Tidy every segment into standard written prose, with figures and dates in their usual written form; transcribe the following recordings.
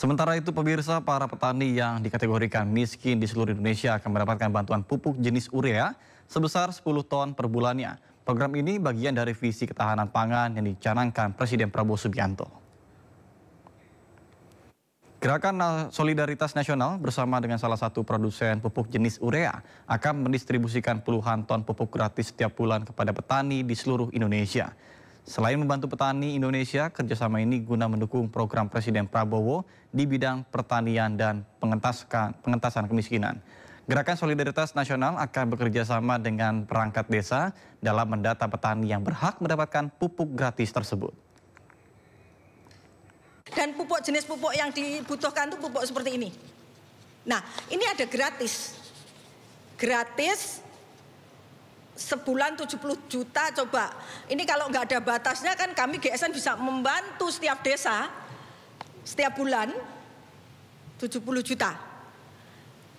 Sementara itu pemirsa, para petani yang dikategorikan miskin di seluruh Indonesia akan mendapatkan bantuan pupuk jenis urea sebesar 10 ton per bulannya. Program ini bagian dari visi ketahanan pangan yang dicanangkan Presiden Prabowo Subianto. Gerakan Solidaritas Nasional bersama dengan salah satu produsen pupuk jenis urea akan mendistribusikan puluhan ton pupuk gratis setiap bulan kepada petani di seluruh Indonesia. Selain membantu petani Indonesia, kerjasama ini guna mendukung program Presiden Prabowo di bidang pertanian dan pengentasan kemiskinan. Gerakan Solidaritas Nasional akan bekerja sama dengan perangkat desa dalam mendata petani yang berhak mendapatkan pupuk gratis tersebut. Dan pupuk jenis pupuk yang dibutuhkan itu pupuk seperti ini. Nah, ini ada gratis. Gratis sebulan 70 juta coba. Ini kalau nggak ada batasnya kan kami GSN bisa membantu setiap desa setiap bulan 70 juta.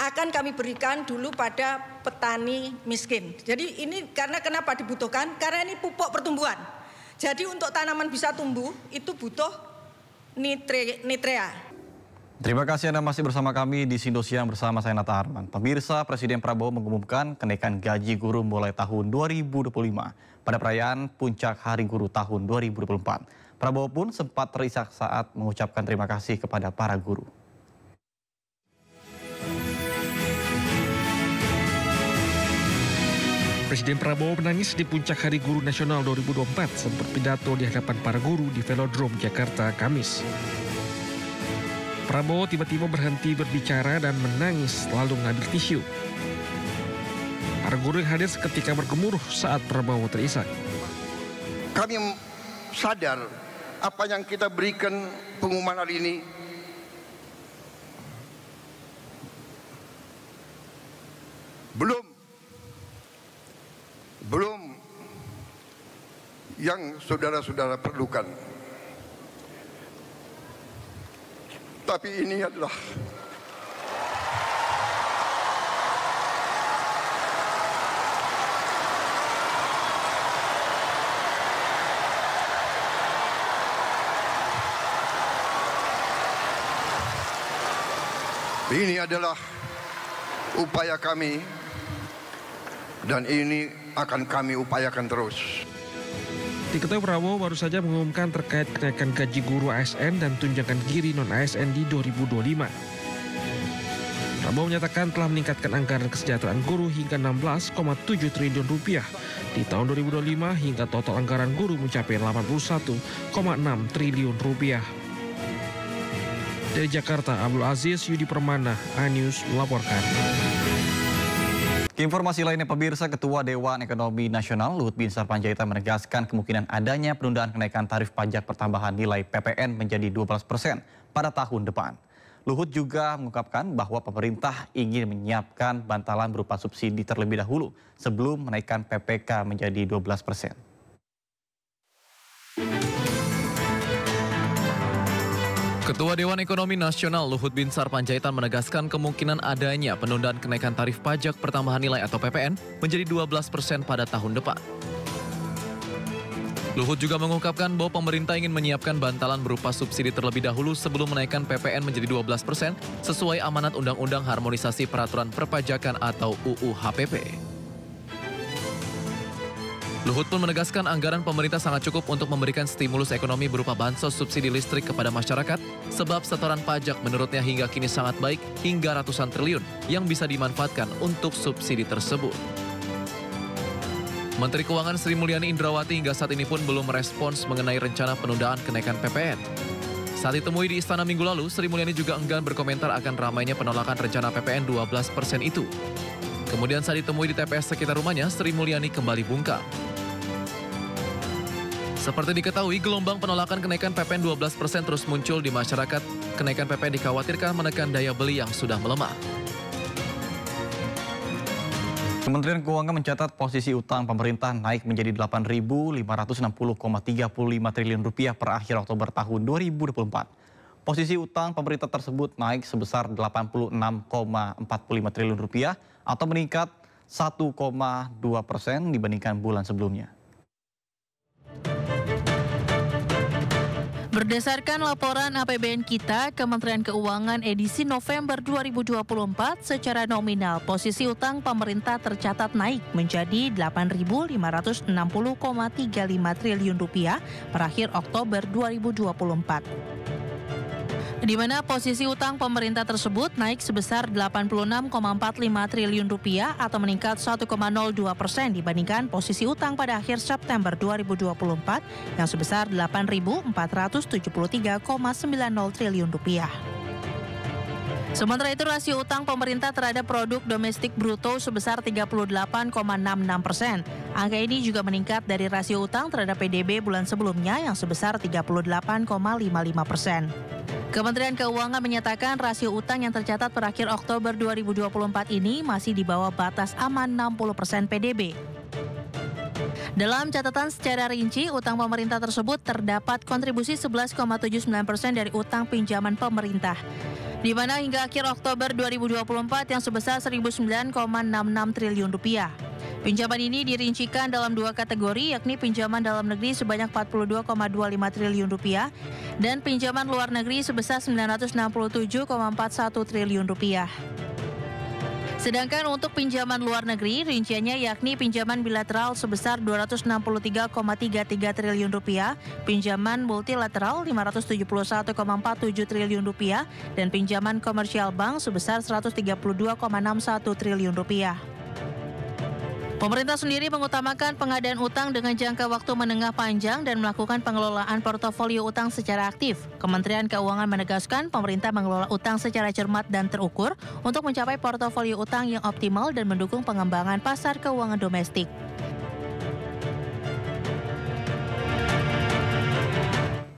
Akan kami berikan dulu pada petani miskin. Jadi ini karena kenapa dibutuhkan? Karena ini pupuk pertumbuhan. Jadi untuk tanaman bisa tumbuh itu butuh nitrea. Terima kasih Anda masih bersama kami di Sindo Siang bersama saya Nata Arman. Pemirsa, Presiden Prabowo mengumumkan kenaikan gaji guru mulai tahun 2025 pada perayaan Puncak Hari Guru tahun 2024. Prabowo pun sempat terisak saat mengucapkan terima kasih kepada para guru. Presiden Prabowo menangis di Puncak Hari Guru Nasional 2024 sempat pidato di hadapan para guru di Velodrome Jakarta Kamis. Prabowo tiba-tiba berhenti berbicara dan menangis lalu mengambil tisu. Para guru yang hadir seketika bergemuruh saat Prabowo terisak. Kami sadar apa yang kita berikan pengumuman hari ini belum yang saudara-saudara perlukan. Tapi ini adalah upaya kami dan ini akan kami upayakan terus. Diketahui Prabowo baru saja mengumumkan terkait kenaikan gaji guru ASN dan tunjangan giri non-ASN di 2025. Prabowo menyatakan telah meningkatkan anggaran kesejahteraan guru hingga 16,7 triliun rupiah di tahun 2025 hingga total anggaran guru mencapai 81,6 triliun rupiah. Dari Jakarta, Abdul Aziz Yudi Permana, iNews melaporkan. Informasi lainnya pemirsa, Ketua Dewan Ekonomi Nasional Luhut Binsar Panjaitan menegaskan kemungkinan adanya penundaan kenaikan tarif pajak pertambahan nilai PPN menjadi 12% pada tahun depan. Luhut juga mengungkapkan bahwa pemerintah ingin menyiapkan bantalan berupa subsidi terlebih dahulu sebelum menaikkan PPK menjadi 12%. Ketua Dewan Ekonomi Nasional Luhut Binsar Panjaitan menegaskan kemungkinan adanya penundaan kenaikan tarif pajak pertambahan nilai atau PPN menjadi 12% pada tahun depan. Luhut juga mengungkapkan bahwa pemerintah ingin menyiapkan bantalan berupa subsidi terlebih dahulu sebelum menaikkan PPN menjadi 12% sesuai amanat Undang-Undang Harmonisasi Peraturan Perpajakan atau UU HPP. Luhut pun menegaskan anggaran pemerintah sangat cukup untuk memberikan stimulus ekonomi berupa bansos subsidi listrik kepada masyarakat, sebab setoran pajak menurutnya hingga kini sangat baik hingga ratusan triliun yang bisa dimanfaatkan untuk subsidi tersebut. Menteri Keuangan Sri Mulyani Indrawati hingga saat ini pun belum merespons mengenai rencana penundaan kenaikan PPN. Saat ditemui di Istana minggu lalu, Sri Mulyani juga enggan berkomentar akan ramainya penolakan rencana PPN 12% itu. Kemudian saat ditemui di TPS sekitar rumahnya, Sri Mulyani kembali bungkam. Seperti diketahui, gelombang penolakan kenaikan PPN 12% terus muncul di masyarakat. Kenaikan PPN dikhawatirkan menekan daya beli yang sudah melemah. Kementerian Keuangan mencatat posisi utang pemerintah naik menjadi 8.560,35 triliun rupiah per akhir Oktober tahun 2024. Posisi utang pemerintah tersebut naik sebesar 86,45 triliun rupiah atau meningkat 1,2% dibandingkan bulan sebelumnya. Berdasarkan laporan APBN kita, Kementerian Keuangan edisi November 2024, secara nominal posisi utang pemerintah tercatat naik menjadi Rp8.560,35 triliun per akhir Oktober 2024. Di mana posisi utang pemerintah tersebut naik sebesar Rp86,45 triliun atau meningkat 1,02% dibandingkan posisi utang pada akhir September 2024 yang sebesar Rp8.473,90 triliun. Sementara itu rasio utang pemerintah terhadap produk domestik bruto sebesar 38,66%. Angka ini juga meningkat dari rasio utang terhadap PDB bulan sebelumnya yang sebesar 38,55%. Kementerian Keuangan menyatakan rasio utang yang tercatat per akhir Oktober 2024 ini masih di bawah batas aman 60% PDB. Dalam catatan secara rinci, utang pemerintah tersebut terdapat kontribusi 11,79% dari utang pinjaman pemerintah, di mana hingga akhir Oktober 2024 yang sebesar Rp1.009,66 triliun. Pinjaman ini dirincikan dalam dua kategori, yakni pinjaman dalam negeri sebanyak Rp42,25 triliun dan pinjaman luar negeri sebesar Rp967,41 triliun. Sedangkan untuk pinjaman luar negeri, rinciannya yakni pinjaman bilateral sebesar Rp263,33 triliun, pinjaman multilateral Rp571,47 triliun, dan pinjaman komersial bank sebesar Rp132,61 triliun. Pemerintah sendiri mengutamakan pengadaan utang dengan jangka waktu menengah panjang dan melakukan pengelolaan portofolio utang secara aktif. Kementerian Keuangan menegaskan pemerintah mengelola utang secara cermat dan terukur untuk mencapai portofolio utang yang optimal dan mendukung pengembangan pasar keuangan domestik.